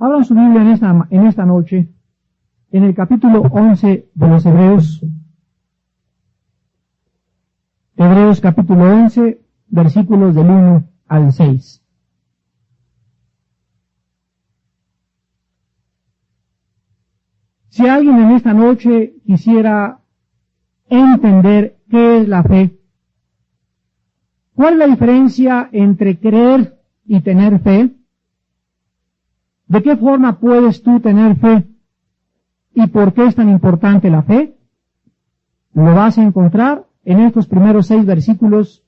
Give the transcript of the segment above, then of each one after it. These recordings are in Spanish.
Abran su Biblia en esta noche, en el capítulo 11 de los Hebreos. Hebreos capítulo 11, versículos del 1 al 6. Si alguien en esta noche quisiera entender qué es la fe, cuál es la diferencia entre creer y tener fe, de qué forma puedes tú tener fe y por qué es tan importante la fe, lo vas a encontrar en estos primeros 6 versículos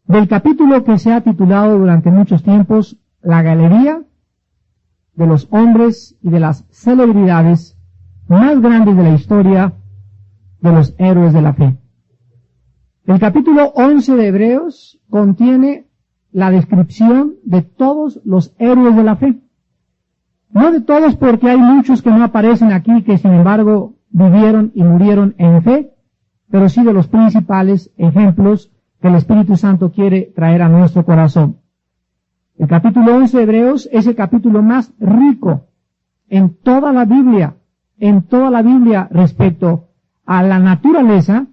del capítulo que se ha titulado durante muchos tiempos La galería de los hombres y de las celebridades más grandes de la historia de los héroes de la fe. El capítulo 11 de Hebreos contiene la descripción de todos los héroes de la fe. No de todos, porque hay muchos que no aparecen aquí, que sin embargo vivieron y murieron en fe, pero sí de los principales ejemplos que el Espíritu Santo quiere traer a nuestro corazón. El capítulo 11 de Hebreos es el capítulo más rico en toda la Biblia respecto a la naturaleza,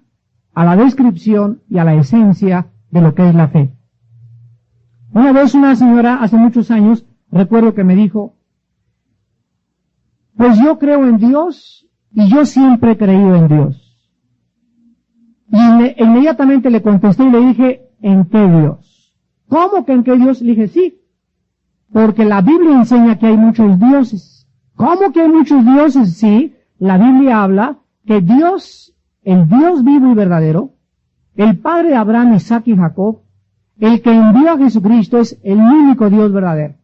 a la descripción y a la esencia de lo que es la fe. Una vez una señora, hace muchos años, recuerdo que me dijo, pues yo creo en Dios y yo siempre he creído en Dios. Y inmediatamente le contesté y le dije, ¿en qué Dios? ¿Cómo que en qué Dios? Le dije, sí, porque la Biblia enseña que hay muchos dioses. ¿Cómo que hay muchos dioses? Sí, la Biblia habla que Dios, el Dios vivo y verdadero, el Padre de Abraham, Isaac y Jacob, el que envió a Jesucristo es el único Dios verdadero.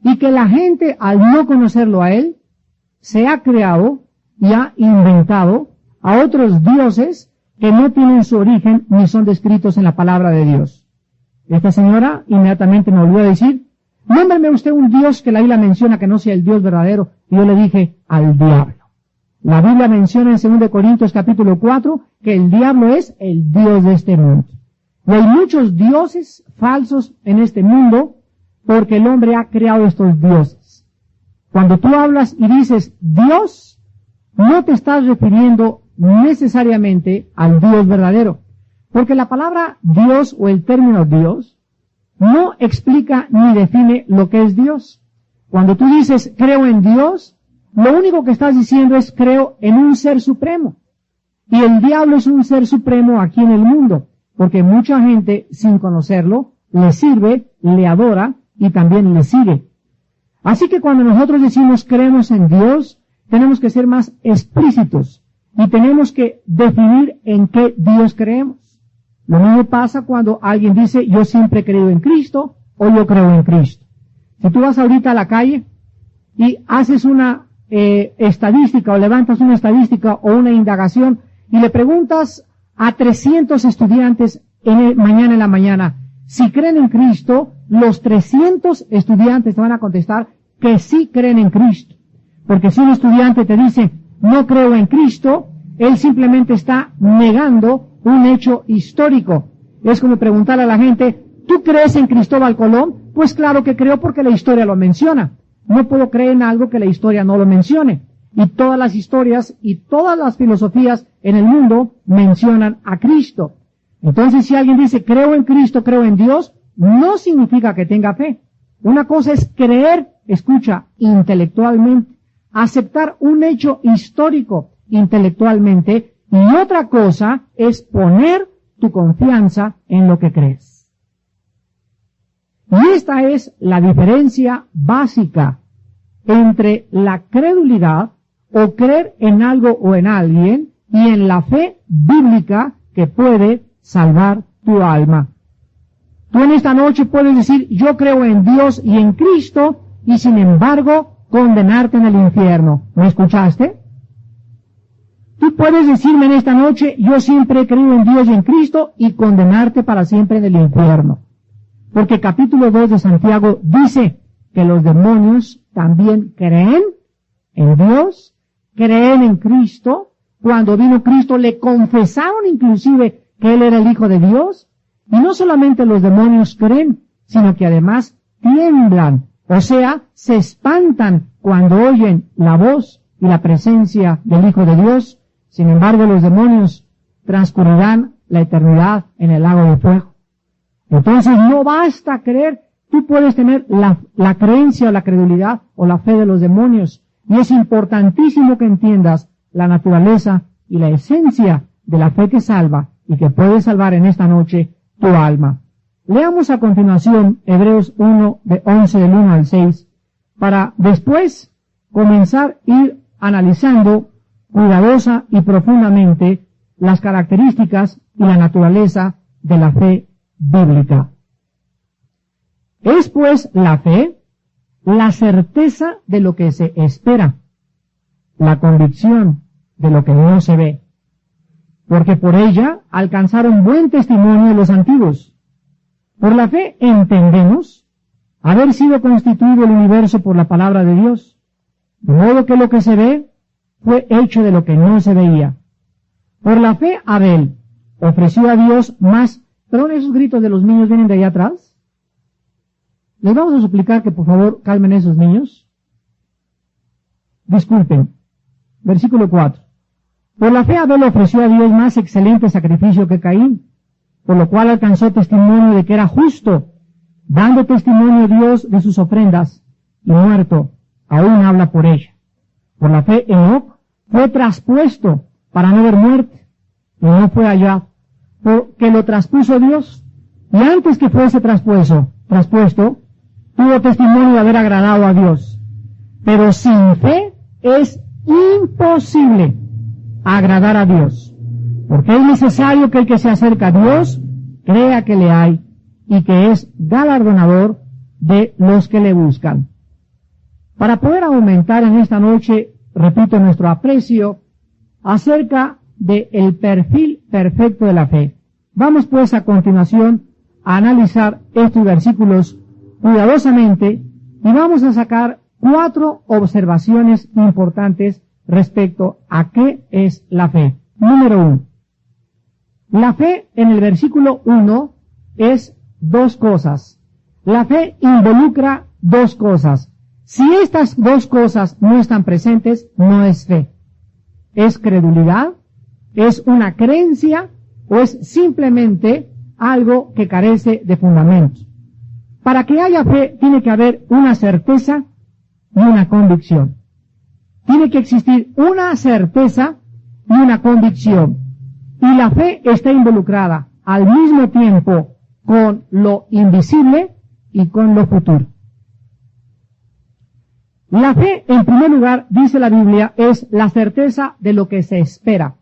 Y que la gente, al no conocerlo a Él, se ha creado y ha inventado a otros dioses que no tienen su origen ni son descritos en la palabra de Dios. Esta señora inmediatamente me volvió a decir, nómbreme usted un Dios que la Biblia menciona que no sea el Dios verdadero. Y yo le dije, al diablo. La Biblia menciona en 2 Corintios capítulo 4 que el diablo es el Dios de este mundo. Y hay muchos dioses falsos en este mundo porque el hombre ha creado estos dioses. Cuando tú hablas y dices Dios, no te estás refiriendo necesariamente al Dios verdadero, porque la palabra Dios o el término Dios no explica ni define lo que es Dios. Cuando tú dices creo en Dios, lo único que estás diciendo es creo en un ser supremo. Y el diablo es un ser supremo aquí en el mundo, porque mucha gente, sin conocerlo, le sirve, le adora y también le sigue. Así que cuando nosotros decimos creemos en Dios, tenemos que ser más explícitos y tenemos que definir en qué Dios creemos. Lo mismo pasa cuando alguien dice yo siempre he creído en Cristo o yo creo en Cristo. Si tú vas ahorita a la calle y haces una estadística o levantas una estadística o una indagación y le preguntas a 300 estudiantes mañana en la mañana si creen en Cristo, los 300 estudiantes te van a contestar que sí creen en Cristo. Porque si un estudiante te dice, no creo en Cristo, él simplemente está negando un hecho histórico. Es como preguntarle a la gente, ¿tú crees en Cristóbal Colón? Pues claro que creo porque la historia lo menciona. No puedo creer en algo que la historia no lo mencione. Y todas las historias y todas las filosofías en el mundo mencionan a Cristo. Entonces, si alguien dice, creo en Cristo, creo en Dios, no significa que tenga fe. Una cosa es creer, escucha, intelectualmente, aceptar un hecho histórico intelectualmente, y otra cosa es poner tu confianza en lo que crees. Y esta es la diferencia básica entre la credulidad o creer en algo o en alguien y en la fe bíblica que puede salvar tu alma. Tú en esta noche puedes decir, yo creo en Dios y en Cristo, y sin embargo, condenarte en el infierno. ¿Me escuchaste? Tú puedes decirme en esta noche, yo siempre he creído en Dios y en Cristo, y condenarte para siempre en el infierno. Porque capítulo 2 de Santiago dice que los demonios también creen en Dios, creen en Cristo. Cuando vino Cristo le confesaron inclusive que Él era el Hijo de Dios. Y no solamente los demonios creen, sino que además tiemblan O sea, se espantan cuando oyen la voz y la presencia del Hijo de Dios. Sin embargo, los demonios transcurrirán la eternidad en el lago de fuego. Entonces no basta creer. Tú puedes tener la creencia o la credulidad o la fe de los demonios. Y es importantísimo que entiendas la naturaleza y la esencia de la fe que salva y que puede salvar en esta noche tu alma. Leamos a continuación Hebreos 1, de 11 del 1 al 6, para después comenzar a ir analizando cuidadosa y profundamente las características y la naturaleza de la fe bíblica. Es pues la fe la certeza de lo que se espera, la convicción de lo que no se ve, porque por ella alcanzaron buen testimonio los antiguos. Por la fe entendemos haber sido constituido el universo por la palabra de Dios, de modo que lo que se ve fue hecho de lo que no se veía. Por la fe Abel ofreció a Dios más. ¿Perdón, esos gritos de los niños vienen de allá atrás? Les vamos a suplicar que por favor calmen esos niños. Disculpen. Versículo 4. Por la fe Abel ofreció a Dios más excelente sacrificio que Caín, por lo cual alcanzó testimonio de que era justo, dando testimonio Dios de sus ofrendas, y muerto, aún habla por ella. Por la fe Enoc fue traspuesto para no ver muerte, y no fue hallado, porque lo traspuso Dios, y antes que fuese traspuesto, tuvo testimonio de haber agradado a Dios. Pero sin fe es imposible agradar a Dios, porque es necesario que el que se acerca a Dios crea que le hay y que es galardonador de los que le buscan. Para poder aumentar en esta noche, repito, nuestro aprecio acerca del perfil perfecto de la fe, vamos pues a continuación a analizar estos versículos cuidadosamente y vamos a sacar 4 observaciones importantes respecto a qué es la fe. Número 1. La fe en el versículo 1 es 2 cosas. La fe involucra 2 cosas. Si estas 2 cosas no están presentes, no es fe. Es credulidad, es una creencia o es simplemente algo que carece de fundamento. Para que haya fe tiene que haber una certeza y una convicción. Tiene que existir una certeza y una convicción. Y la fe está involucrada al mismo tiempo con lo invisible y con lo futuro. La fe, en primer lugar, dice la Biblia, es la certeza de lo que se espera.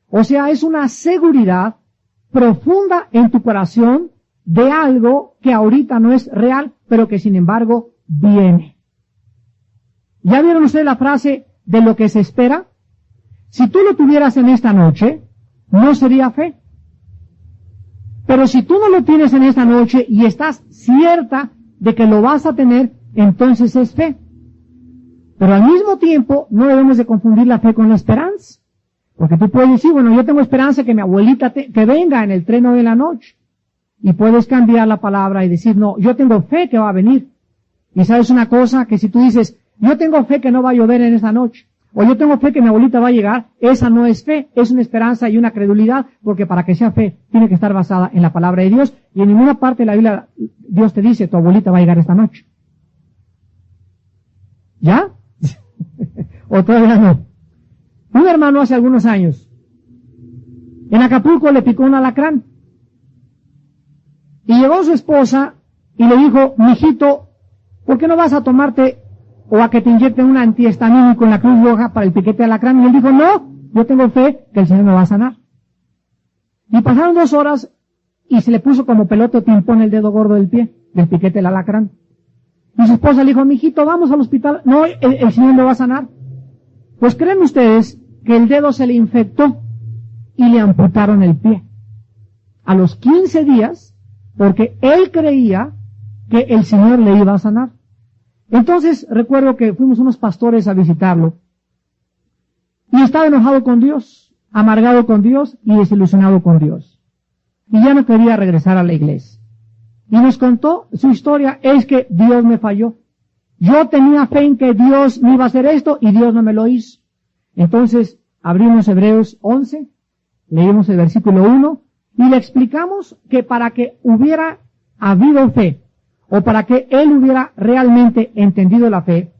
O sea, es una seguridad profunda en tu corazón de algo que ahorita no es real, pero que sin embargo viene. ¿Ya vieron ustedes la frase de lo que se espera? Si tú lo tuvieras en esta noche, no sería fe. Pero si tú no lo tienes en esta noche y estás cierta de que lo vas a tener, entonces es fe. Pero al mismo tiempo no debemos de confundir la fe con la esperanza. Porque tú puedes decir, bueno, yo tengo esperanza que mi abuelita que venga en el tren hoy en la noche. Y puedes cambiar la palabra y decir, no, yo tengo fe que va a venir. Y sabes una cosa, que si tú dices, yo tengo fe que no va a llover en esta noche, o yo tengo fe que mi abuelita va a llegar, esa no es fe, es una esperanza y una credulidad, porque para que sea fe tiene que estar basada en la palabra de Dios, y en ninguna parte de la Biblia Dios te dice, tu abuelita va a llegar esta noche. ¿Ya? ¿O todavía no? Un hermano hace algunos años, en Acapulco le picó un alacrán, y llegó su esposa y le dijo, mijito, ¿por qué no vas a tomarte o a que te inyecten un antihistamínico en la Cruz Roja para el piquete de alacrán? Y él dijo, no, yo tengo fe que el Señor me va a sanar. Y pasaron 2 horas y se le puso como pelota o timpón el dedo gordo del pie, del piquete del alacrán. Y su esposa le dijo, mijito, vamos al hospital. No, el Señor me va a sanar. Pues creen ustedes que el dedo se le infectó y le amputaron el pie. A los 15 días, porque él creía que el Señor le iba a sanar. Entonces, recuerdo que fuimos unos pastores a visitarlo, y estaba enojado con Dios, amargado con Dios y desilusionado con Dios. Y ya no quería regresar a la iglesia. Y nos contó su historia, es que Dios me falló. Yo tenía fe en que Dios me iba a hacer esto y Dios no me lo hizo. Entonces, abrimos Hebreos 11, leímos el versículo 1 y le explicamos que para que hubiera habido fe, o para que él hubiera realmente entendido la fe,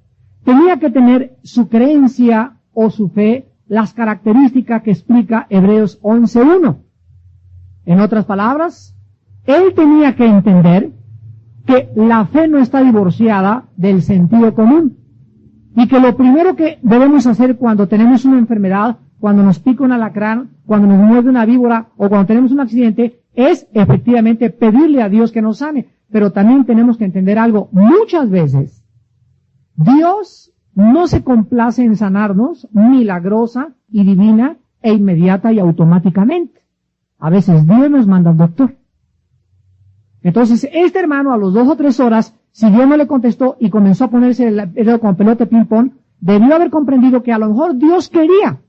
tenía que tener su creencia o su fe las características que explica Hebreos 11:1. En otras palabras, él tenía que entender que la fe no está divorciada del sentido común y que lo primero que debemos hacer cuando tenemos una enfermedad, cuando nos pica un alacrán, cuando nos muerde una víbora o cuando tenemos un accidente, es efectivamente pedirle a Dios que nos sane. Pero también tenemos que entender algo. Muchas veces, Dios no se complace en sanarnos milagrosa y divina e inmediata y automáticamente. A veces Dios nos manda al doctor. Entonces, este hermano a los 2 o 3 horas, si Dios no le contestó y comenzó a ponerse el dedo con pelota de ping-pong, debió haber comprendido que a lo mejor Dios quería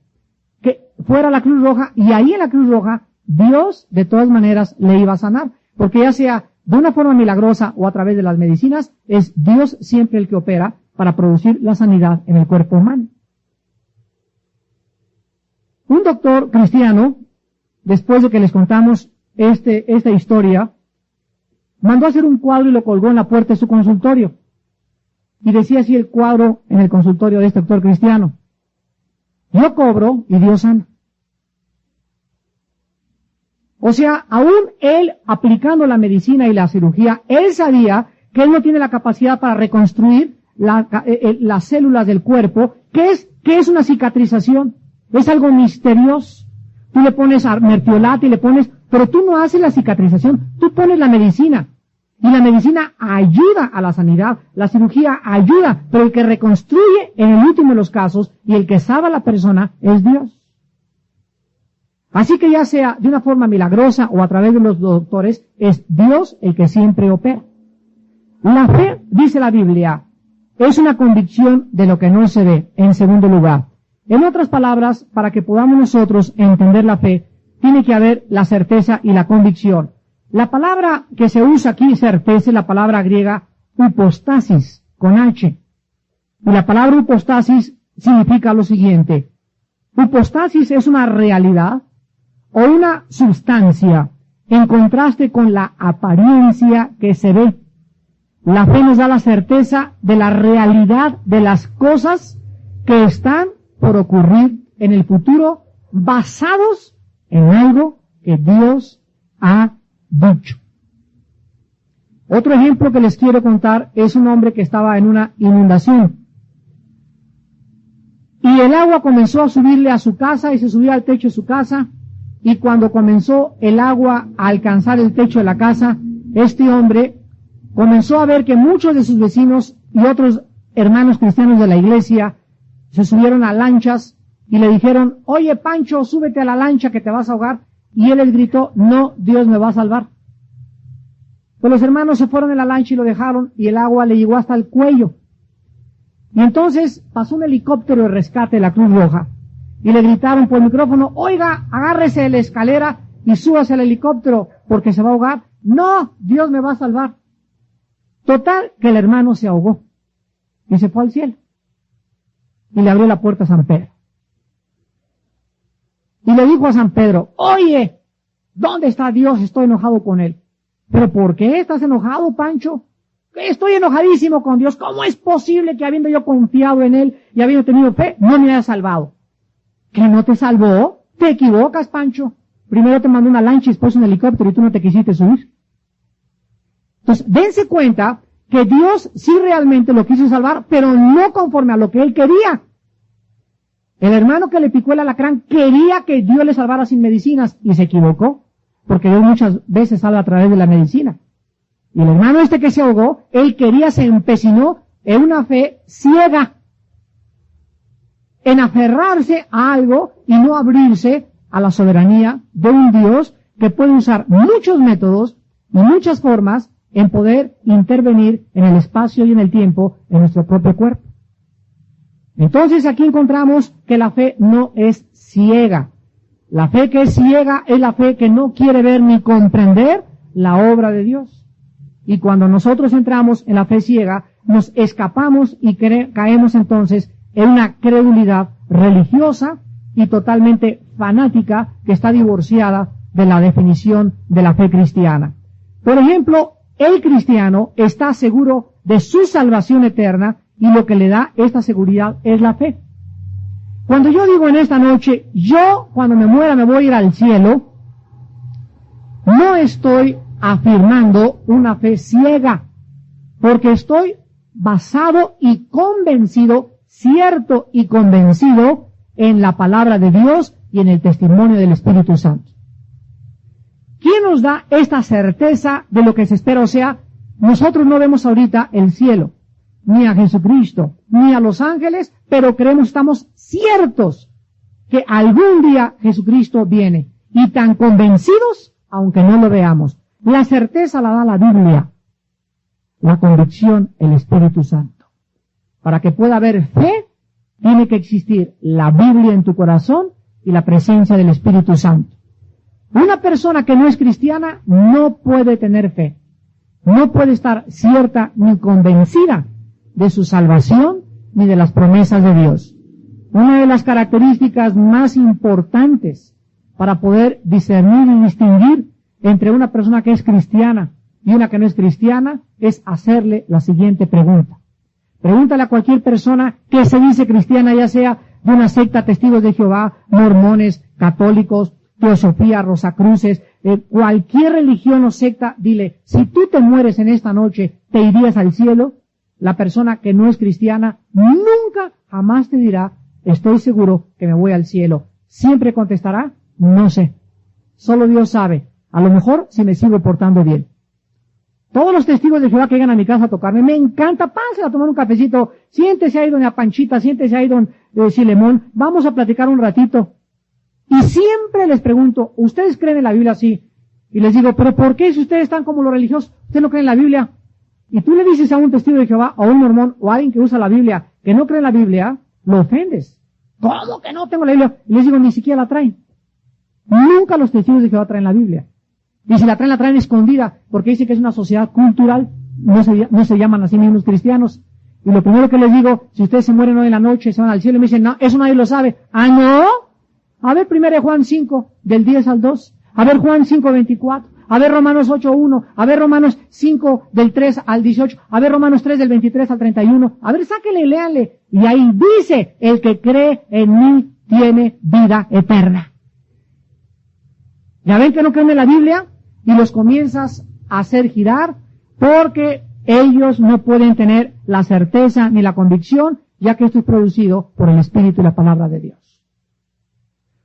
que fuera a la Cruz Roja y ahí en la Cruz Roja Dios de todas maneras le iba a sanar. Porque ya sea de una forma milagrosa o a través de las medicinas, es Dios siempre el que opera para producir la sanidad en el cuerpo humano. Un doctor cristiano, después de que les contamos esta historia, mandó a hacer un cuadro y lo colgó en la puerta de su consultorio. Y decía así el cuadro en el consultorio de este doctor cristiano: yo cobro y Dios sana. O sea, aún él aplicando la medicina y la cirugía, él sabía que él no tiene la capacidad para reconstruir las células del cuerpo. ¿Qué es una cicatrización? Es algo misterioso. Tú le pones mertiolate y le pones, pero tú no haces la cicatrización, tú pones la medicina. Y la medicina ayuda a la sanidad, la cirugía ayuda, pero el que reconstruye en el último de los casos y el que salva a la persona es Dios. Así que ya sea de una forma milagrosa o a través de los doctores, es Dios el que siempre opera. La fe, dice la Biblia, es una convicción de lo que no se ve, en segundo lugar. En otras palabras, para que podamos nosotros entender la fe, tiene que haber la certeza y la convicción. La palabra que se usa aquí, certeza, es la palabra griega hypostasis, con H. Y la palabra hypostasis significa lo siguiente: hypostasis es una realidad o una sustancia en contraste con la apariencia que se ve. La fe nos da la certeza de la realidad de las cosas que están por ocurrir en el futuro, basados en algo que Dios ha dicho. Otro ejemplo que les quiero contar es un hombre que estaba en una inundación. Y el agua comenzó a subirle a su casa y se subía al techo de su casa. Y cuando comenzó el agua a alcanzar el techo de la casa, este hombre comenzó a ver que muchos de sus vecinos y otros hermanos cristianos de la iglesia se subieron a lanchas y le dijeron: oye Pancho, súbete a la lancha que te vas a ahogar. Y él les gritó: no, Dios me va a salvar. Pues los hermanos se fueron en la lancha y lo dejaron y el agua le llegó hasta el cuello. Y entonces pasó un helicóptero de rescate de la Cruz Roja y le gritaron por el micrófono: oiga, agárrese de la escalera y súbase al helicóptero porque se va a ahogar. No, Dios me va a salvar. Total, que el hermano se ahogó y se fue al cielo. Y le abrió la puerta a San Pedro. Y le dijo a San Pedro: oye, ¿dónde está Dios? Estoy enojado con él. ¿Pero por qué estás enojado, Pancho? Estoy enojadísimo con Dios. ¿Cómo es posible que habiendo yo confiado en él y habiendo tenido fe, no me haya salvado? ¿Que no te salvó? Te equivocas, Pancho. Primero te mandó una lancha y después un helicóptero y tú no te quisiste subir. Entonces, dense cuenta que Dios sí realmente lo quiso salvar, pero no conforme a lo que él quería. El hermano que le picó el alacrán quería que Dios le salvara sin medicinas y se equivocó, porque Dios muchas veces salva a través de la medicina. Y el hermano este que se ahogó, él quería, se empecinó en una fe ciega, en aferrarse a algo y no abrirse a la soberanía de un Dios que puede usar muchos métodos y muchas formas en poder intervenir en el espacio y en el tiempo en nuestro propio cuerpo. Entonces aquí encontramos que la fe no es ciega. La fe que es ciega es la fe que no quiere ver ni comprender la obra de Dios. Y cuando nosotros entramos en la fe ciega, nos escapamos y caemos entonces en una credulidad religiosa y totalmente fanática que está divorciada de la definición de la fe cristiana. Por ejemplo, el cristiano está seguro de su salvación eterna y lo que le da esta seguridad es la fe. Cuando yo digo en esta noche, yo cuando me muera me voy a ir al cielo, no estoy afirmando una fe ciega, porque estoy basado y convencido, cierto y convencido en la palabra de Dios y en el testimonio del Espíritu Santo. ¿Quién nos da esta certeza de lo que se espera? O sea, nosotros no vemos ahorita el cielo, ni a Jesucristo, ni a los ángeles, pero creemos, estamos ciertos que algún día Jesucristo viene. Y tan convencidos, aunque no lo veamos. La certeza la da la Biblia. La convicción, el Espíritu Santo. Para que pueda haber fe, tiene que existir la Biblia en tu corazón y la presencia del Espíritu Santo. Una persona que no es cristiana no puede tener fe. No puede estar cierta ni convencida de su salvación ni de las promesas de Dios. Una de las características más importantes para poder discernir y distinguir entre una persona que es cristiana y una que no es cristiana es hacerle la siguiente pregunta. Pregúntale a cualquier persona que se dice cristiana, ya sea de una secta Testigos de Jehová, mormones, católicos, Teosofía, Rosacruces, cualquier religión o secta, dile, si tú te mueres en esta noche, ¿te irías al cielo? La persona que no es cristiana nunca, jamás te dirá, estoy seguro que me voy al cielo. Siempre contestará, no sé. Solo Dios sabe. A lo mejor si me sigo portando bien. Todos los testigos de Jehová que llegan a mi casa a tocarme, me encanta, pásenle a tomar un cafecito, siéntese ahí doña Panchita, siéntese ahí don Silemón, vamos a platicar un ratito. Y siempre les pregunto, ¿ustedes creen en la Biblia? Sí. Y les digo, ¿pero por qué si ustedes están como los religiosos, ustedes no creen en la Biblia? Y tú le dices a un testigo de Jehová, o a un mormón, o a alguien que usa la Biblia, que no cree en la Biblia, lo ofendes. ¿Cómo que no tengo la Biblia? Y les digo, ni siquiera la traen. Nunca los testigos de Jehová traen la Biblia. Y si la traen escondida, porque dicen que es una sociedad cultural, no se llaman así mismos cristianos. Y lo primero que les digo, si ustedes se mueren hoy en la noche, se van al cielo, y me dicen, no, eso nadie lo sabe. ¿Ah, no? A ver, primero Juan 5, del 10 al 2. A ver, Juan 5, 24. A ver, Romanos 8, 1. A ver, Romanos 5, del 3 al 18. A ver, Romanos 3, del 23 al 31. A ver, sáquenle y léanle. Y ahí dice, el que cree en mí tiene vida eterna. ¿Ya ven que no creen en la Biblia? Y los comienzas a hacer girar porque ellos no pueden tener la certeza ni la convicción, ya que esto es producido por el Espíritu y la palabra de Dios.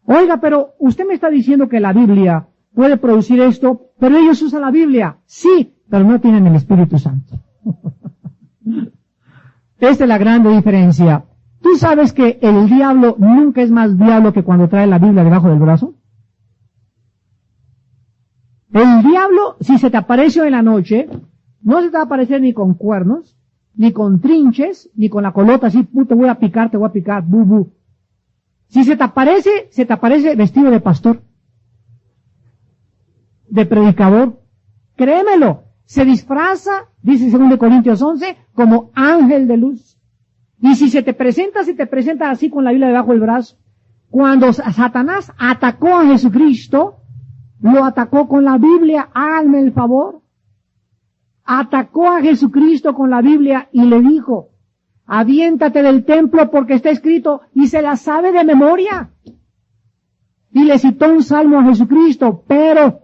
Oiga, pero usted me está diciendo que la Biblia puede producir esto, pero ellos usan la Biblia. Sí, pero no tienen el Espíritu Santo. Esta es la gran diferencia. ¿Tú sabes que el diablo nunca es más diablo que cuando trae la Biblia debajo del brazo? El diablo, si se te aparece en la noche, no se te va a aparecer ni con cuernos, ni con trinches, ni con la colota así, te voy a picar, bu, bu. Si se te aparece vestido de pastor, de predicador. Créemelo, se disfraza, dice 2 Corintios 11, como ángel de luz. Y si se te presenta así con la Biblia debajo del brazo. Cuando Satanás atacó a Jesucristo, lo atacó con la Biblia, háganme el favor. Atacó a Jesucristo con la Biblia y le dijo, aviéntate del templo porque está escrito, y se la sabe de memoria. Y le citó un salmo a Jesucristo, pero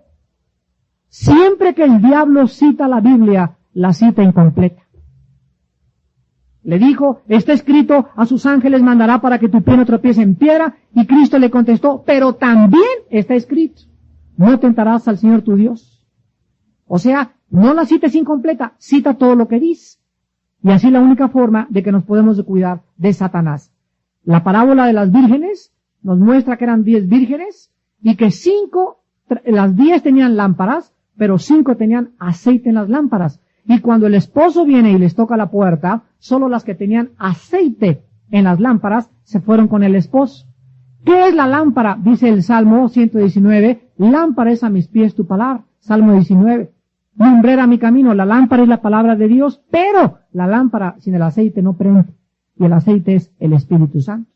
siempre que el diablo cita la Biblia, la cita incompleta. Le dijo, está escrito, a sus ángeles mandará para que tu pie no tropiece en piedra, y Cristo le contestó, pero también está escrito, no tentarás al Señor tu Dios. O sea, no la cites incompleta, cita todo lo que dice. Y así la única forma de que nos podemos cuidar de Satanás. La parábola de las vírgenes nos muestra que eran 10 vírgenes y que las 10 tenían lámparas, pero 5 tenían aceite en las lámparas. Y cuando el esposo viene y les toca la puerta, solo las que tenían aceite en las lámparas se fueron con el esposo. ¿Qué es la lámpara? Dice el Salmo 119, lámpara es a mis pies tu palabra. Salmo 19. lumbrera mi camino. La lámpara es la palabra de Dios, pero la lámpara sin el aceite no prende. Y el aceite es el Espíritu Santo.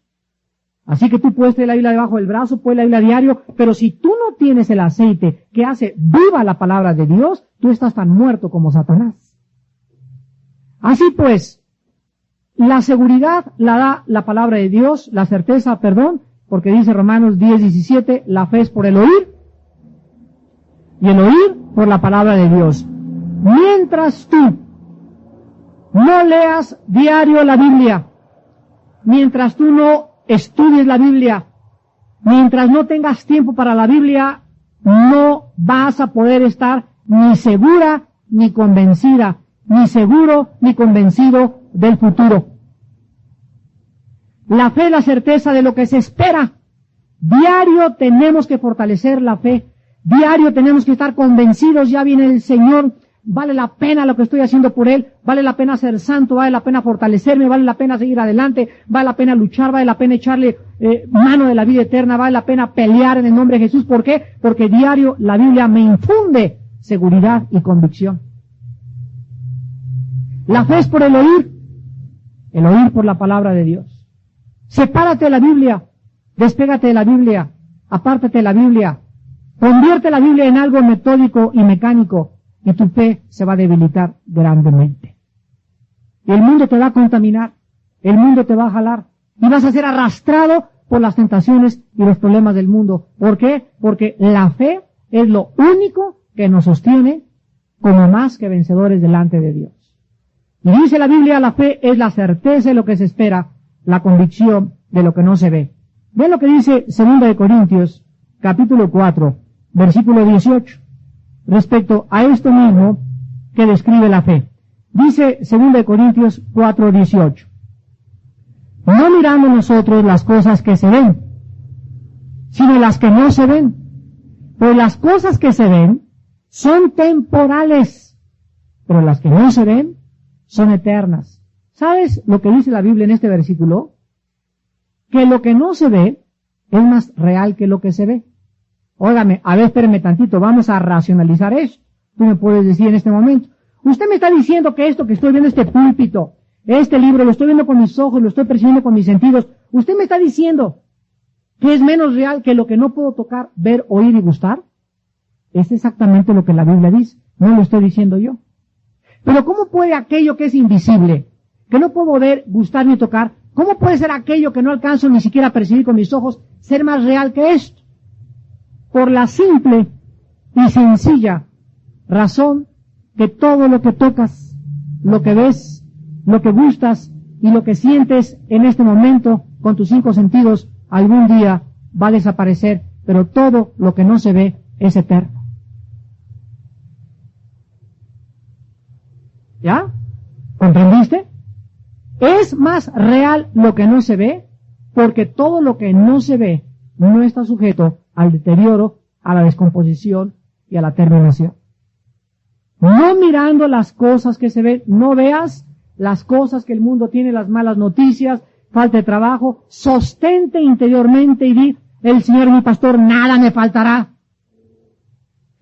Así que tú puedes tener la Biblia debajo del brazo, puedes leer la Biblia diario, pero si tú no tienes el aceite que hace viva la palabra de Dios, tú estás tan muerto como Satanás. Así pues, la seguridad la da la palabra de Dios, la certeza, porque dice Romanos 10:17, la fe es por el oír, y el oír por la palabra de Dios. Mientras tú no leas diario la Biblia, mientras tú no estudies la Biblia, mientras no tengas tiempo para la Biblia, no vas a poder estar ni segura ni convencida, ni seguro ni convencido del futuro. La fe es la certeza de lo que se espera. Diario tenemos que fortalecer la fe. Diario tenemos que estar convencidos, ya viene el Señor, vale la pena lo que estoy haciendo por Él, vale la pena ser santo, vale la pena fortalecerme, vale la pena seguir adelante, vale la pena luchar, vale la pena echarle mano de la vida eterna, vale la pena pelear en el nombre de Jesús. ¿Por qué? Porque diario la Biblia me infunde seguridad y convicción. La fe es por el oír por la palabra de Dios. Sepárate de la Biblia, despégate de la Biblia, apártate de la Biblia, convierte la Biblia en algo metódico y mecánico, y tu fe se va a debilitar grandemente. El mundo te va a contaminar, el mundo te va a jalar, y vas a ser arrastrado por las tentaciones y los problemas del mundo. ¿Por qué? Porque la fe es lo único que nos sostiene como más que vencedores delante de Dios. Y dice la Biblia, la fe es la certeza de lo que se espera, la convicción de lo que no se ve. Ven lo que dice 2 Corintios, capítulo 4, versículo 18, respecto a esto mismo que describe la fe. Dice 2 Corintios 4, 18. No mirando nosotros las cosas que se ven, sino las que no se ven. Pues las cosas que se ven son temporales, pero las que no se ven son eternas. ¿Sabes lo que dice la Biblia en este versículo? Que lo que no se ve es más real que lo que se ve. Óigame, a ver, espéreme tantito, vamos a racionalizar esto. Tú me puedes decir en este momento, usted me está diciendo que esto que estoy viendo, este púlpito, este libro, lo estoy viendo con mis ojos, lo estoy percibiendo con mis sentidos, usted me está diciendo que es menos real que lo que no puedo tocar, ver, oír y gustar. Es exactamente lo que la Biblia dice, no lo estoy diciendo yo. Pero ¿cómo puede aquello que es invisible, que no puedo ver, gustar ni tocar, cómo puede ser aquello que no alcanzo ni siquiera a percibir con mis ojos, ser más real que esto? Por la simple y sencilla razón que todo lo que tocas, lo que ves, lo que gustas y lo que sientes en este momento con tus 5 sentidos, algún día va a desaparecer, pero todo lo que no se ve es eterno. ¿Ya? ¿Comprendiste? Es más real lo que no se ve, porque todo lo que no se ve no está sujeto al deterioro, a la descomposición y a la terminación. No mirando las cosas que se ven, no veas las cosas que el mundo tiene, las malas noticias, falta de trabajo, sostente interiormente y di, el Señor es mi pastor, nada me faltará.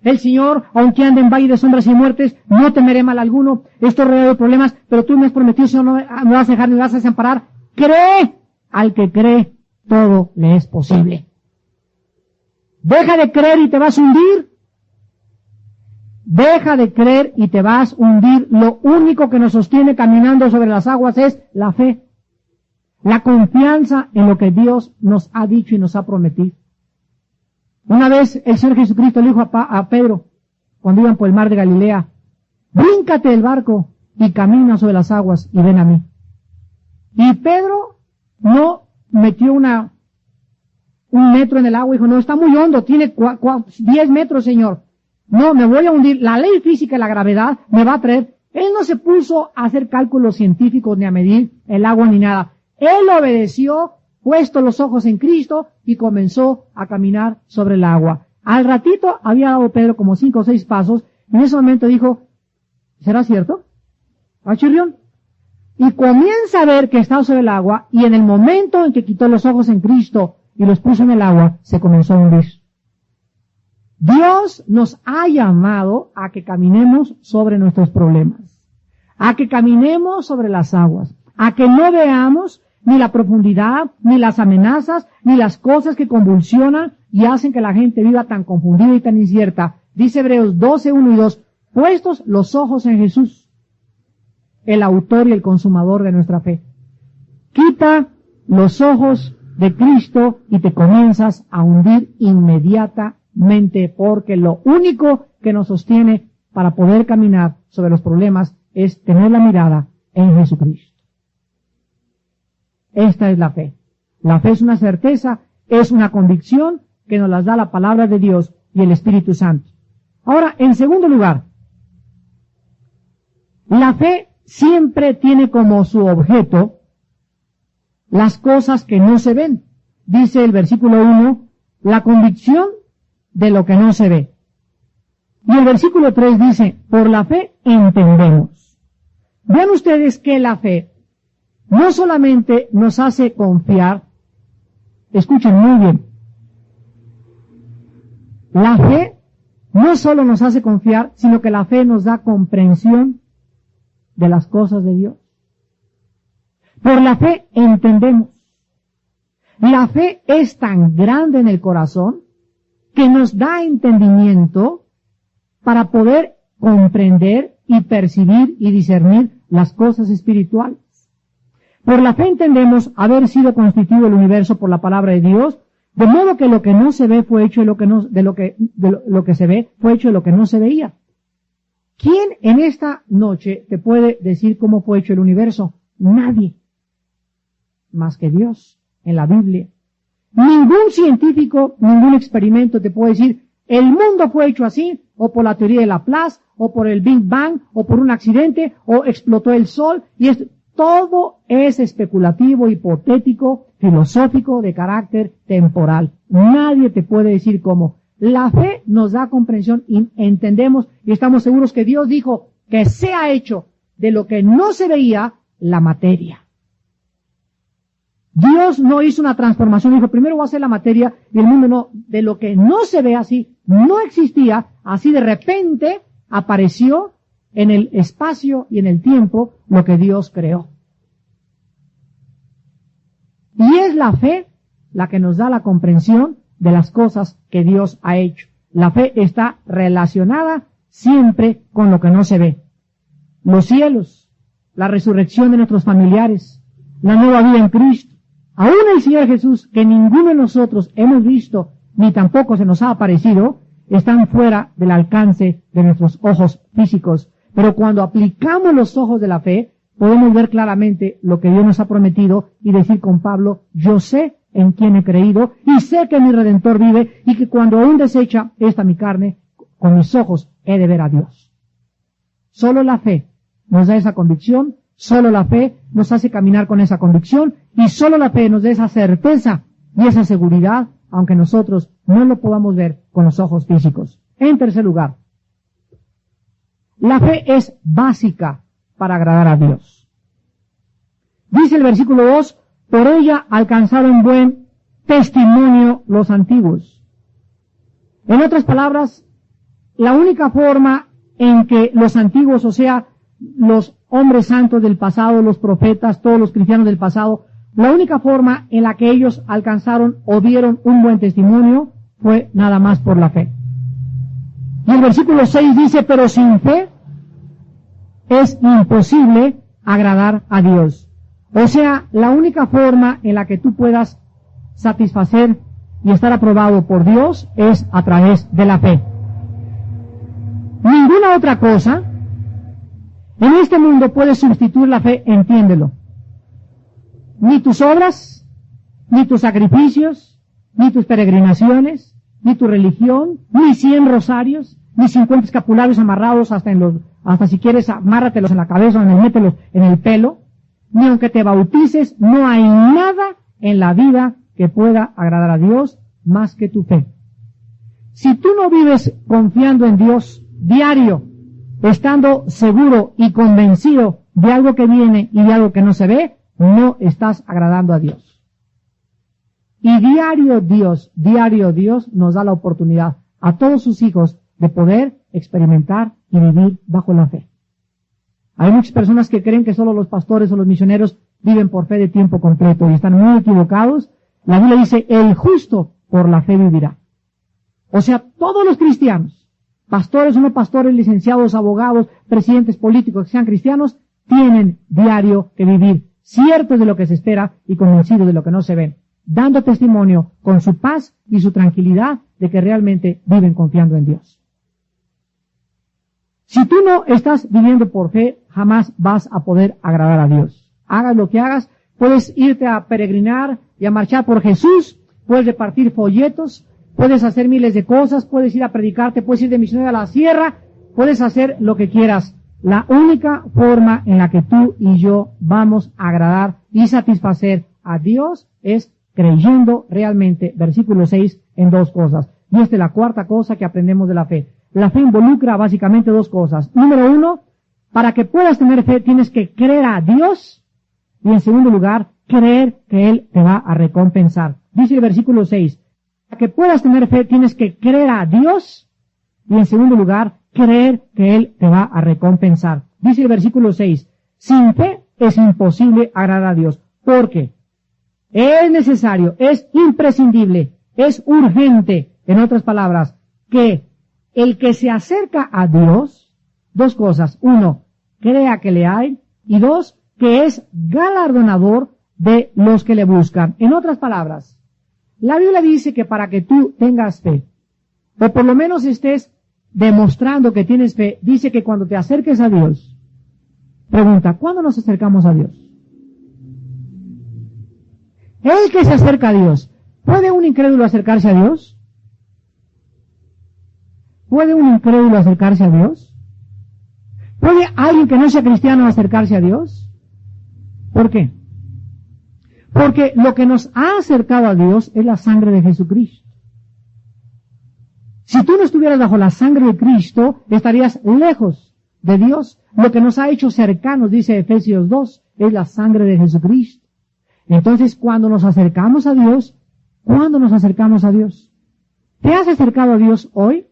El Señor, aunque ande en valle de sombras y muertes, no temeré mal alguno. Estoy rodeado de problemas, pero tú me has prometido, Señor, no me vas a dejar ni me vas a desamparar. Cree, al que cree, todo le es posible. Deja de creer y te vas a hundir. Deja de creer y te vas a hundir. Lo único que nos sostiene caminando sobre las aguas es la fe. La confianza en lo que Dios nos ha dicho y nos ha prometido. Una vez el Señor Jesucristo le dijo a Pedro, cuando iban por el mar de Galilea, bríncate del barco y camina sobre las aguas y ven a mí. Y Pedro no metió un metro en el agua y dijo, no, está muy hondo, tiene 10 metros, Señor. No, me voy a hundir. La ley física y la gravedad me va a traer. Él no se puso a hacer cálculos científicos ni a medir el agua ni nada. Él obedeció, puesto los ojos en Cristo y comenzó a caminar sobre el agua. Al ratito había dado Pedro como 5 o 6 pasos y en ese momento dijo, ¿será cierto? ¿Ah, chirrión? Y comienza a ver que está sobre el agua y en el momento en que quitó los ojos en Cristo y los puso en el agua, se comenzó a hundir. Dios nos ha llamado a que caminemos sobre nuestros problemas, a que caminemos sobre las aguas, a que no veamos ni la profundidad, ni las amenazas, ni las cosas que convulsionan y hacen que la gente viva tan confundida y tan incierta. Dice Hebreos 12, 1 y 2, puestos los ojos en Jesús, el autor y el consumador de nuestra fe. Quita los ojos de Cristo y te comienzas a hundir inmediatamente, porque lo único que nos sostiene para poder caminar sobre los problemas es tener la mirada en Jesucristo. Esta es la fe. La fe es una certeza, es una convicción que nos las da la palabra de Dios y el Espíritu Santo. Ahora, en segundo lugar, la fe siempre tiene como su objeto las cosas que no se ven. Dice el versículo 1, la convicción de lo que no se ve. Y el versículo 3 dice, por la fe entendemos. Vean ustedes que la fe no solamente nos hace confiar, escuchen muy bien, la fe no solo nos hace confiar, sino que la fe nos da comprensión de las cosas de Dios. Por la fe entendemos. La fe es tan grande en el corazón que nos da entendimiento para poder comprender y percibir y discernir las cosas espirituales. Por la fe entendemos haber sido constituido el universo por la palabra de Dios, de modo que lo que no se ve fue hecho de lo que se ve fue hecho de lo que no se veía. ¿Quién en esta noche te puede decir cómo fue hecho el universo? Nadie. Más que Dios en la Biblia. Ningún científico, ningún experimento te puede decir el mundo fue hecho así, o por la teoría de Laplace, o por el Big Bang, o por un accidente, o explotó el sol, y esto. Todo es especulativo, hipotético, filosófico, de carácter temporal. Nadie te puede decir cómo. La fe nos da comprensión y entendemos y estamos seguros que Dios dijo que se ha hecho de lo que no se veía la materia. Dios no hizo una transformación, dijo primero voy a hacer la materia y el mundo no. De lo que no se ve así, no existía, así de repente apareció en el espacio y en el tiempo lo que Dios creó. Y es la fe la que nos da la comprensión de las cosas que Dios ha hecho. La fe está relacionada siempre con lo que no se ve. Los cielos, la resurrección de nuestros familiares, la nueva vida en Cristo, aún el Señor Jesús, que ninguno de nosotros hemos visto ni tampoco se nos ha aparecido, están fuera del alcance de nuestros ojos físicos. Pero cuando aplicamos los ojos de la fe, podemos ver claramente lo que Dios nos ha prometido y decir con Pablo, yo sé en quién he creído y sé que mi Redentor vive y que cuando aún desecha esta mi carne, con mis ojos he de ver a Dios. Solo la fe nos da esa convicción, solo la fe nos hace caminar con esa convicción y solo la fe nos da esa certeza y esa seguridad, aunque nosotros no lo podamos ver con los ojos físicos. En tercer lugar, la fe es básica para agradar a Dios. Dice el versículo 2, por ella alcanzaron buen testimonio los antiguos. En otras palabras, la única forma en que los antiguos, o sea, los hombres santos del pasado, los profetas, todos los cristianos del pasado, la única forma en la que ellos alcanzaron o dieron un buen testimonio fue nada más por la fe. Y el versículo 6 dice, pero sin fe es imposible agradar a Dios. O sea, la única forma en la que tú puedas satisfacer y estar aprobado por Dios es a través de la fe. Ninguna otra cosa en este mundo puede sustituir la fe, entiéndelo. Ni tus obras, ni tus sacrificios, ni tus peregrinaciones, ni tu religión, ni 100 rosarios, ni 50 escapularios amarrados hasta si quieres amárratelos en la cabeza o mételos en el pelo, ni aunque te bautices, no hay nada en la vida que pueda agradar a Dios más que tu fe. Si tú no vives confiando en Dios diario, estando seguro y convencido de algo que viene y de algo que no se ve, no estás agradando a Dios. Y diario Dios nos da la oportunidad a todos sus hijos de poder experimentar y vivir bajo la fe. Hay muchas personas que creen que solo los pastores o los misioneros viven por fe de tiempo completo y están muy equivocados. La Biblia dice, el justo por la fe vivirá. O sea, todos los cristianos, pastores o no pastores, licenciados, abogados, presidentes políticos que sean cristianos, tienen diario que vivir ciertos de lo que se espera y convencidos de lo que no se ven, dando testimonio con su paz y su tranquilidad de que realmente viven confiando en Dios. Si tú no estás viviendo por fe, jamás vas a poder agradar a Dios. Hagas lo que hagas, puedes irte a peregrinar y a marchar por Jesús, puedes repartir folletos, puedes hacer miles de cosas, puedes ir a predicarte, puedes ir de misionero a la sierra, puedes hacer lo que quieras. La única forma en la que tú y yo vamos a agradar y satisfacer a Dios es creyendo realmente, versículo 6, en dos cosas. Y esta es la cuarta cosa que aprendemos de la fe. La fe involucra básicamente dos cosas. Número uno, para que puedas tener fe tienes que creer a Dios y en segundo lugar, creer que Él te va a recompensar. Dice el versículo 6, para que puedas tener fe tienes que creer a Dios y en segundo lugar, creer que Él te va a recompensar. Dice el versículo 6, sin fe es imposible agradar a Dios, porque es necesario, es imprescindible, es urgente, en otras palabras, que el que se acerca a Dios, dos cosas, uno, crea que le hay, y dos, que es galardonador de los que le buscan. En otras palabras, la Biblia dice que para que tú tengas fe, o por lo menos estés demostrando que tienes fe, dice que cuando te acerques a Dios, pregunta, ¿cuándo nos acercamos a Dios? El que se acerca a Dios, ¿puede un incrédulo acercarse a Dios? ¿Puede un incrédulo acercarse a Dios? ¿Puede alguien que no sea cristiano acercarse a Dios? ¿Por qué? Porque lo que nos ha acercado a Dios es la sangre de Jesucristo. Si tú no estuvieras bajo la sangre de Cristo, estarías lejos de Dios. Lo que nos ha hecho cercanos, dice Efesios 2, es la sangre de Jesucristo. Entonces, cuando nos acercamos a Dios, ¿cuándo nos acercamos a Dios? ¿Te has acercado a Dios hoy?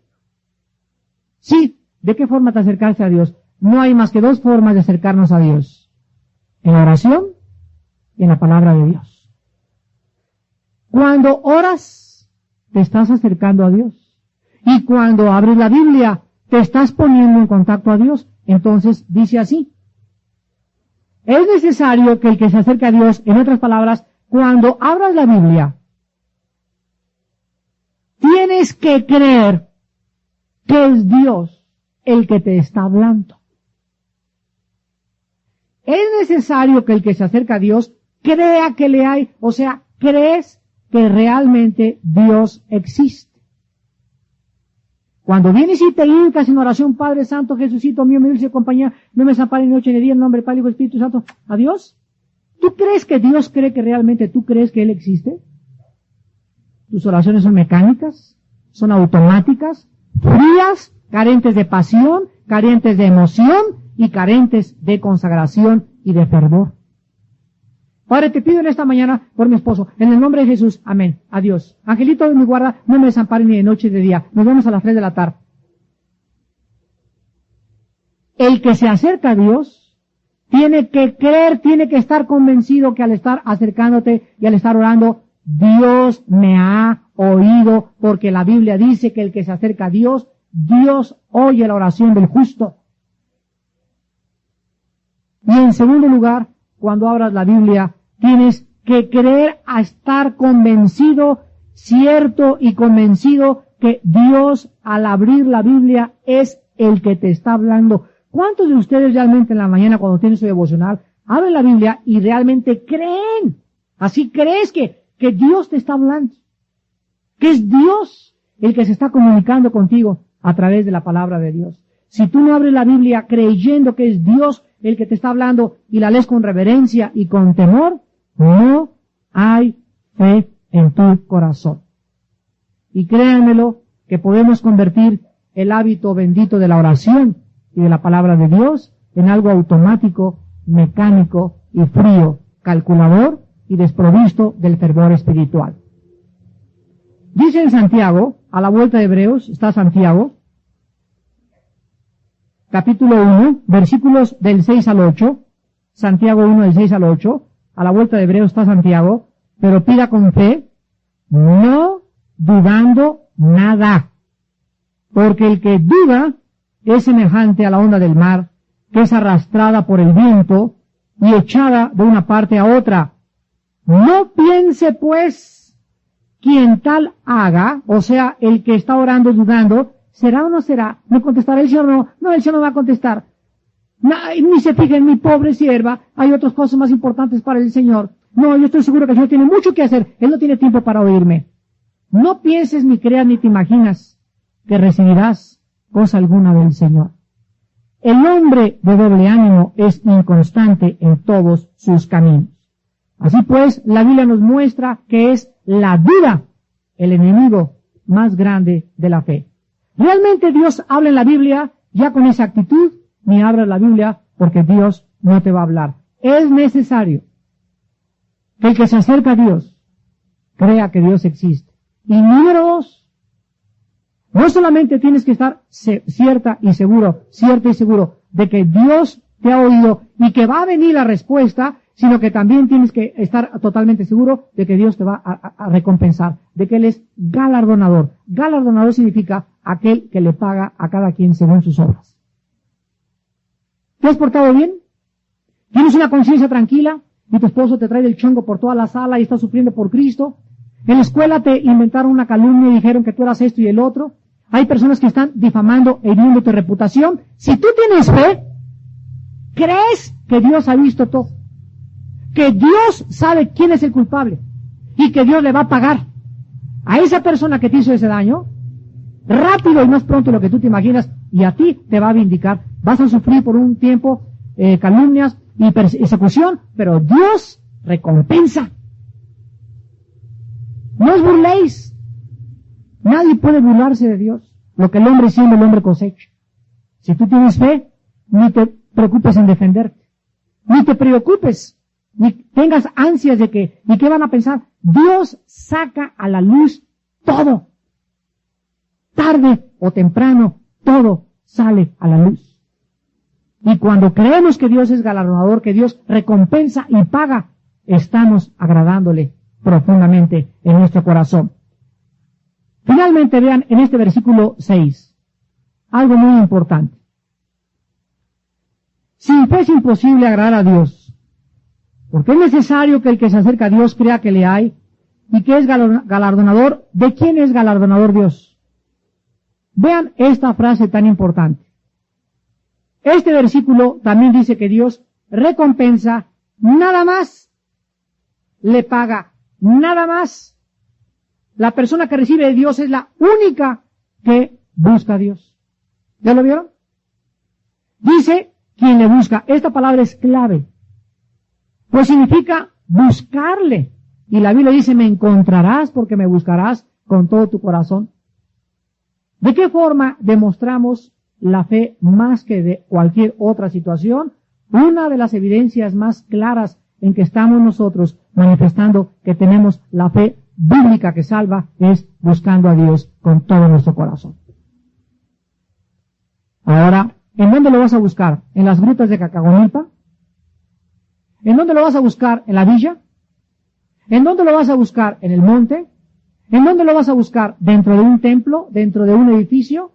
Sí. ¿De qué forma te acercaste a Dios? No hay más que dos formas de acercarnos a Dios. En la oración y en la palabra de Dios. Cuando oras, te estás acercando a Dios. Y cuando abres la Biblia, te estás poniendo en contacto a Dios. Entonces dice así. Es necesario que el que se acerque a Dios, en otras palabras, cuando abras la Biblia, tienes que creer que es Dios el que te está hablando. Es necesario que el que se acerca a Dios crea que le hay, o sea, crees que realmente Dios existe. Cuando vienes y te hincas en oración, Padre Santo, Jesucito mío, mi dulce compañía, no me desamparen noche ni día, en nombre del Padre, Hijo y Espíritu Santo, ¿a Dios? ¿Tú crees que Dios cree que realmente tú crees que Él existe? Tus oraciones son mecánicas, son automáticas, frías, carentes de pasión, carentes de emoción y carentes de consagración y de fervor. Padre, te pido en esta mañana por mi esposo, en el nombre de Jesús, amén, adiós. Angelito de mi guarda, no me desamparen ni de noche ni de día. Nos vemos a las 3 de la tarde. El que se acerca a Dios tiene que creer, tiene que estar convencido que al estar acercándote y al estar orando, Dios me ha oído, porque la Biblia dice que el que se acerca a Dios, Dios oye la oración del justo. Y en segundo lugar, cuando abras la Biblia, tienes que creer a estar convencido, cierto y convencido que Dios al abrir la Biblia es el que te está hablando. ¿Cuántos de ustedes realmente en la mañana cuando tienen su devocional abren la Biblia y realmente creen? Así crees que Dios te está hablando. Que es Dios el que se está comunicando contigo a través de la palabra de Dios. Si tú no abres la Biblia creyendo que es Dios el que te está hablando y la lees con reverencia y con temor, no hay fe en tu corazón. Y créanmelo que podemos convertir el hábito bendito de la oración y de la palabra de Dios en algo automático, mecánico y frío, calculador y desprovisto del fervor espiritual. Dice en Santiago, a la vuelta de Hebreos, está Santiago, capítulo 1, versículos del 6 al 8, Santiago 1 del 6 al 8, a la vuelta de Hebreos está Santiago, pero pida con fe, no dudando nada, porque el que duda es semejante a la onda del mar, que es arrastrada por el viento y echada de una parte a otra. No piense pues quien tal haga, o sea, el que está orando dudando, ¿será o no será? ¿Me contestará el Señor? No, el Señor no va a contestar. Ni se fije en mi pobre sierva, hay otras cosas más importantes para el Señor. No, yo estoy seguro que el Señor tiene mucho que hacer, Él no tiene tiempo para oírme. No pienses ni creas ni te imaginas que recibirás cosa alguna del Señor. El hombre de doble ánimo es inconstante en todos sus caminos. Así pues, la Biblia nos muestra que es la duda el enemigo más grande de la fe. ¿Realmente Dios habla en la Biblia ya con esa actitud? Ni abras la Biblia porque Dios no te va a hablar. Es necesario que el que se acerca a Dios crea que Dios existe. Y número 2, no solamente tienes que estar cierta y seguro de que Dios te ha oído y que va a venir la respuesta, sino que también tienes que estar totalmente seguro de que Dios te va a recompensar, de que Él es galardonador. Galardonador significa aquel que le paga a cada quien según sus obras. ¿Te has portado bien? ¿Tienes una conciencia tranquila? Y tu esposo te trae del chongo por toda la sala y está sufriendo por Cristo. En la escuela te inventaron una calumnia y dijeron que tú eras esto y el otro. Hay personas que están difamando e hiriendo tu reputación. Si tú tienes fe, crees que Dios ha visto todo, que Dios sabe quién es el culpable y que Dios le va a pagar a esa persona que te hizo ese daño rápido y más pronto de lo que tú te imaginas, y a ti te va a vindicar. Vas a sufrir por un tiempo calumnias y persecución, pero Dios recompensa. No os burléis. Nadie puede burlarse de Dios. Lo que el hombre siembra, el hombre cosecha. Si tú tienes fe, ni te preocupes en defenderte. Ni te preocupes, ni tengas ansias de que, ni qué van a pensar. Dios saca a la luz todo. Tarde o temprano, todo sale a la luz. Y cuando creemos que Dios es galardonador, que Dios recompensa y paga, estamos agradándole profundamente en nuestro corazón. Finalmente vean en este versículo 6, algo muy importante. Sin fe es imposible agradar a Dios, porque es necesario que el que se acerca a Dios crea que le hay y que es galardonador. ¿De quién es galardonador Dios? Vean esta frase tan importante. Este versículo también dice que Dios recompensa, nada más le paga, nada más. La persona que recibe de Dios es la única que busca a Dios. ¿Ya lo vieron? Dice quien le busca. Esta palabra es clave, pues significa buscarle. Y la Biblia dice, me encontrarás porque me buscarás con todo tu corazón. ¿De qué forma demostramos la fe más que de cualquier otra situación? Una de las evidencias más claras en que estamos nosotros manifestando que tenemos la fe bíblica que salva es buscando a Dios con todo nuestro corazón. Ahora, ¿en dónde lo vas a buscar? ¿En las grutas de Cacagonilpa? ¿En dónde lo vas a buscar? ¿En la villa? ¿En dónde lo vas a buscar? ¿En el monte? ¿En dónde lo vas a buscar? ¿Dentro de un templo? ¿Dentro de un edificio?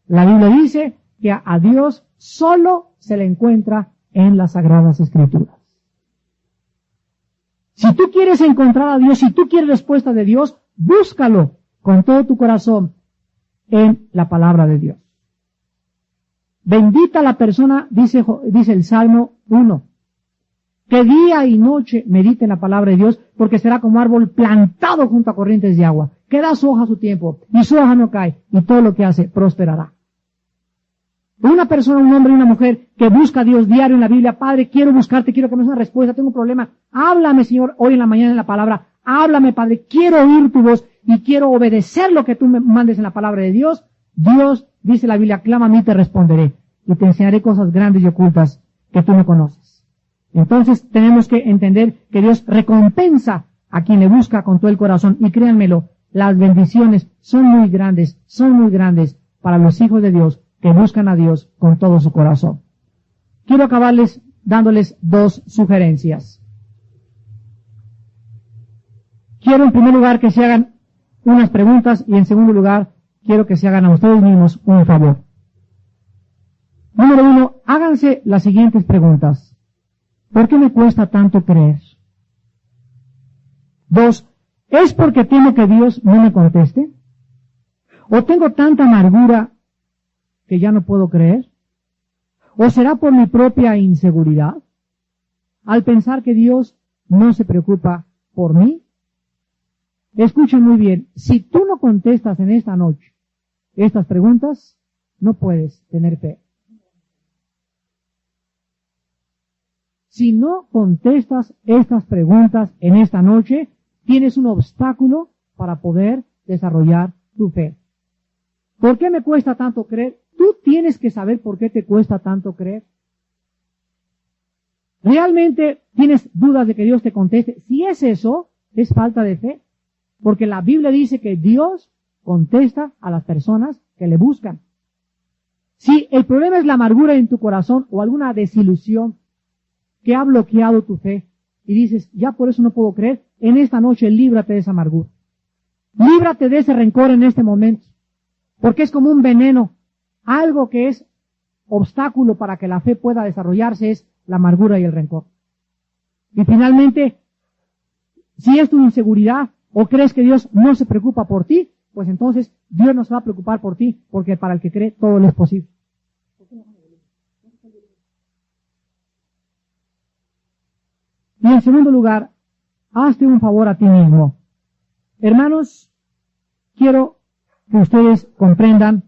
La Biblia dice que a Dios solo se le encuentra en las Sagradas Escrituras. Si tú quieres encontrar a Dios, si tú quieres respuesta de Dios, búscalo con todo tu corazón en la palabra de Dios. Bendita la persona, dice el Salmo 1, que día y noche medite en la palabra de Dios, porque será como árbol plantado junto a corrientes de agua, que da su hoja a su tiempo, y su hoja no cae, y todo lo que hace prosperará. Una persona, un hombre y una mujer que busca a Dios diario en la Biblia, Padre, quiero buscarte, quiero que me des una respuesta, tengo un problema, háblame, Señor, hoy en la mañana en la palabra, háblame, Padre, quiero oír tu voz y quiero obedecer lo que tú me mandes en la palabra de Dios. Dios, dice la Biblia, clama a mí y te responderé, y te enseñaré cosas grandes y ocultas que tú no conoces. Entonces tenemos que entender que Dios recompensa a quien le busca con todo el corazón, y créanmelo, las bendiciones son muy grandes para los hijos de Dios que buscan a Dios con todo su corazón. Quiero acabarles dándoles dos sugerencias. Quiero en primer lugar que se hagan unas preguntas y en segundo lugar quiero que se hagan a ustedes mismos un favor. Número 1, háganse las siguientes preguntas. ¿Por qué me cuesta tanto creer? 2, ¿es porque temo que Dios no me conteste? ¿O tengo tanta amargura que ya no puedo creer? ¿O será por mi propia inseguridad al pensar que Dios no se preocupa por mí? Escuchen muy bien, si tú no contestas en esta noche estas preguntas, no puedes tener fe. Si no contestas estas preguntas en esta noche, tienes un obstáculo para poder desarrollar tu fe. ¿Por qué me cuesta tanto creer? Tú tienes que saber por qué te cuesta tanto creer. ¿Realmente tienes dudas de que Dios te conteste? Si es eso, es falta de fe. Porque la Biblia dice que Dios contesta a las personas que le buscan. Si el problema es la amargura en tu corazón o alguna desilusión que ha bloqueado tu fe y dices, ya por eso no puedo creer, en esta noche líbrate de esa amargura. Líbrate de ese rencor en este momento. Porque es como un veneno. Algo que es obstáculo para que la fe pueda desarrollarse es la amargura y el rencor. Y finalmente, si es tu inseguridad o crees que Dios no se preocupa por ti, pues entonces Dios no se va a preocupar por ti, porque para el que cree todo lo es posible. Y en segundo lugar, hazte un favor a ti mismo. Hermanos, quiero que ustedes comprendan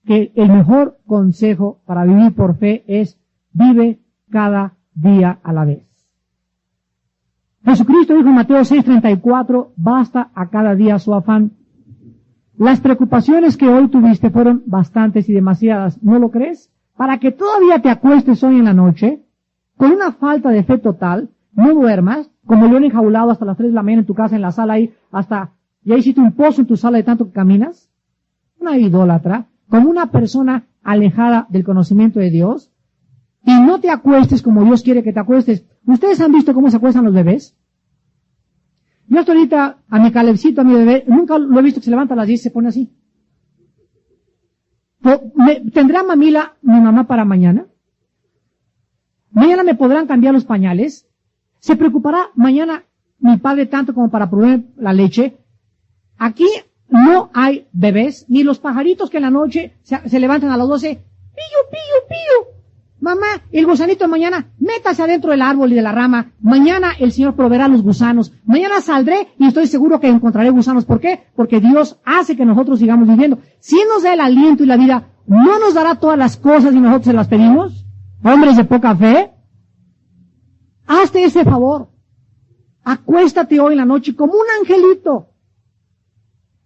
que el mejor consejo para vivir por fe es vive cada día a la vez. Jesucristo dijo en Mateo 6:34, basta a cada día su afán. Las preocupaciones que hoy tuviste fueron bastantes y demasiadas, ¿no lo crees? Para que todavía te acuestes hoy en la noche, con una falta de fe total, no duermas, como león enjaulado hasta las 3 de la mañana en tu casa, en la sala ahí, ya hiciste un pozo en tu sala de tanto que caminas. Una idólatra, como una persona alejada del conocimiento de Dios, y no te acuestes como Dios quiere que te acuestes. ¿Ustedes han visto cómo se acuestan los bebés? Yo hasta ahorita, a mi Calebcito, a mi bebé, nunca lo he visto que se levanta a las 10 y se pone así. ¿Tendrá mamila mi mamá para mañana? ¿Mañana me podrán cambiar los pañales? ¿Se preocupará mañana mi padre tanto como para proveer la leche? Aquí no hay bebés, ni los pajaritos que en la noche se levantan a las 12. ¡Pío, pío, pío! Mamá, el gusanito de mañana, métase adentro del árbol y de la rama. Mañana el Señor proveerá los gusanos. Mañana saldré y estoy seguro que encontraré gusanos. ¿Por qué? Porque Dios hace que nosotros sigamos viviendo. Si Él nos da el aliento y la vida, ¿no nos dará todas las cosas y nosotros se las pedimos? Hombres de poca fe. Hazte ese favor. Acuéstate hoy en la noche como un angelito.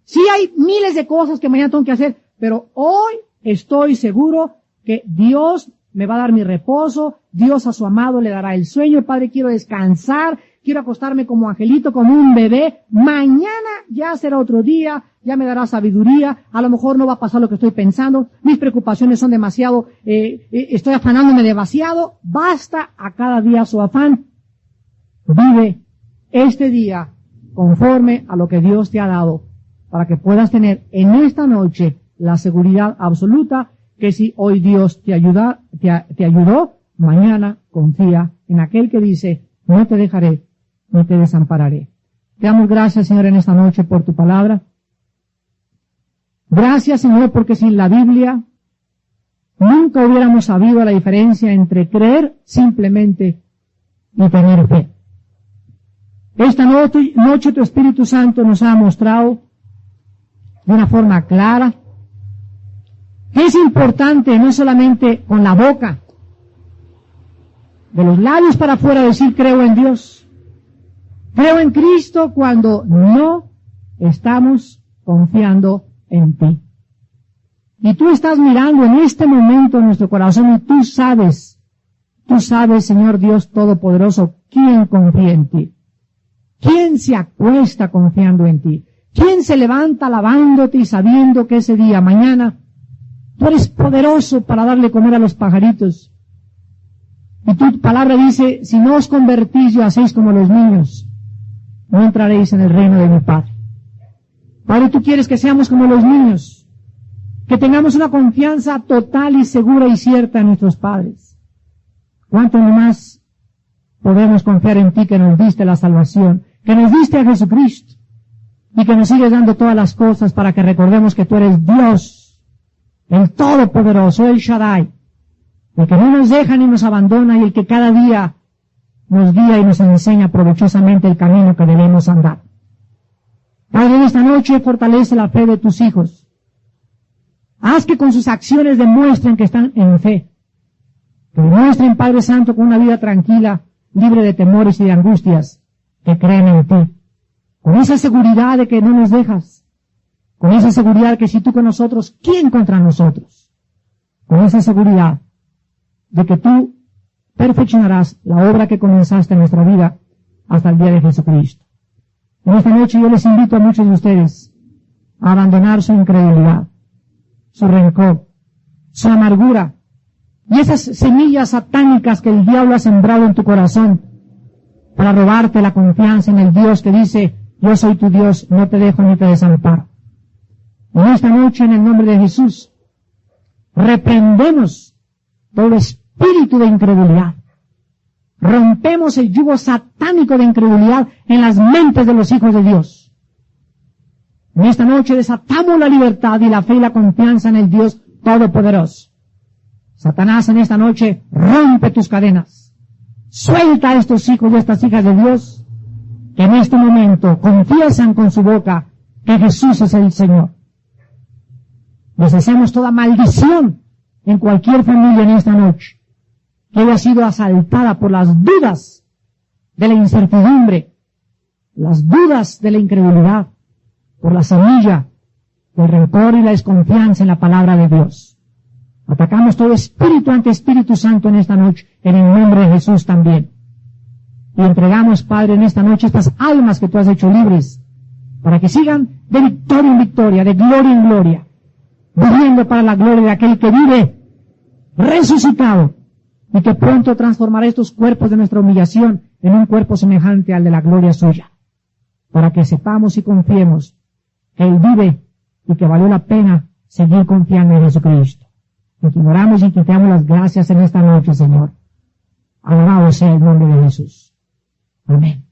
Sí hay miles de cosas que mañana tengo que hacer, pero hoy estoy seguro que Dios me va a dar mi reposo, Dios a su amado le dará el sueño. Padre, quiero descansar, quiero acostarme como angelito, como un bebé. Mañana ya será otro día, ya me dará sabiduría, a lo mejor no va a pasar lo que estoy pensando, mis preocupaciones son demasiado, estoy afanándome demasiado. Basta a cada día su afán. Vive este día conforme a lo que Dios te ha dado, para que puedas tener en esta noche la seguridad absoluta que si hoy Dios te ayudó, mañana confía en aquel que dice, no te dejaré, no te desampararé. Te damos gracias, Señor, en esta noche por tu palabra. Gracias, Señor, porque sin la Biblia nunca hubiéramos sabido la diferencia entre creer simplemente y tener fe. Esta noche tu Espíritu Santo nos ha mostrado de una forma clara que es importante no solamente con la boca, de los labios para afuera decir creo en Dios, creo en Cristo cuando no estamos confiando en ti. Y tú estás mirando en este momento en nuestro corazón y tú sabes, Señor Dios Todopoderoso, quién confía en ti. ¿Quién se acuesta confiando en ti? ¿Quién se levanta alabándote y sabiendo que ese día, mañana, tú eres poderoso para darle comer a los pajaritos? Y tu palabra dice, si no os convertís y hacéis como los niños, no entraréis en el reino de mi Padre. Padre, tú quieres que seamos como los niños, que tengamos una confianza total y segura y cierta en nuestros padres. ¿Cuánto más podemos confiar en ti que nos diste la salvación, que nos diste a Jesucristo y que nos sigues dando todas las cosas para que recordemos que tú eres Dios, el Todopoderoso, el Shaddai, el que no nos deja ni nos abandona y el que cada día nos guía y nos enseña provechosamente el camino que debemos andar? Padre, en esta noche fortalece la fe de tus hijos. Haz que con sus acciones demuestren que están en fe. Que demuestren, Padre Santo, con una vida tranquila, libre de temores y de angustias, que creen en ti. Con esa seguridad de que no nos dejas. Con esa seguridad que si tú con nosotros, ¿quién contra nosotros? Con esa seguridad de que tú perfeccionarás la obra que comenzaste en nuestra vida hasta el día de Jesucristo. En esta noche yo les invito a muchos de ustedes a abandonar su incredulidad, su rencor, su amargura y esas semillas satánicas que el diablo ha sembrado en tu corazón para robarte la confianza en el Dios que dice, yo soy tu Dios, no te dejo ni te desamparo. En esta noche, en el nombre de Jesús, reprendemos todo espíritu de incredulidad. Rompemos el yugo satánico de incredulidad en las mentes de los hijos de Dios. En esta noche desatamos la libertad y la fe y la confianza en el Dios Todopoderoso. Satanás, en esta noche rompe tus cadenas. Suelta a estos hijos y estas hijas de Dios que en este momento confiesan con su boca que Jesús es el Señor. Deshacemos toda maldición en cualquier familia en esta noche que haya sido asaltada por las dudas de la incertidumbre, las dudas de la incredulidad, por la semilla del rencor y la desconfianza en la palabra de Dios. Atacamos todo espíritu ante Espíritu Santo en esta noche, en el nombre de Jesús también. Y entregamos, Padre, en esta noche estas almas que tú has hecho libres, para que sigan de victoria en victoria, de gloria en gloria, viviendo para la gloria de aquel que vive resucitado, y que pronto transformará estos cuerpos de nuestra humillación en un cuerpo semejante al de la gloria suya, para que sepamos y confiemos que Él vive y que valió la pena seguir confiando en Jesucristo. Y te oramos y te damos las gracias en esta noche, Señor. Alabado sea el nombre de Jesús. Amén.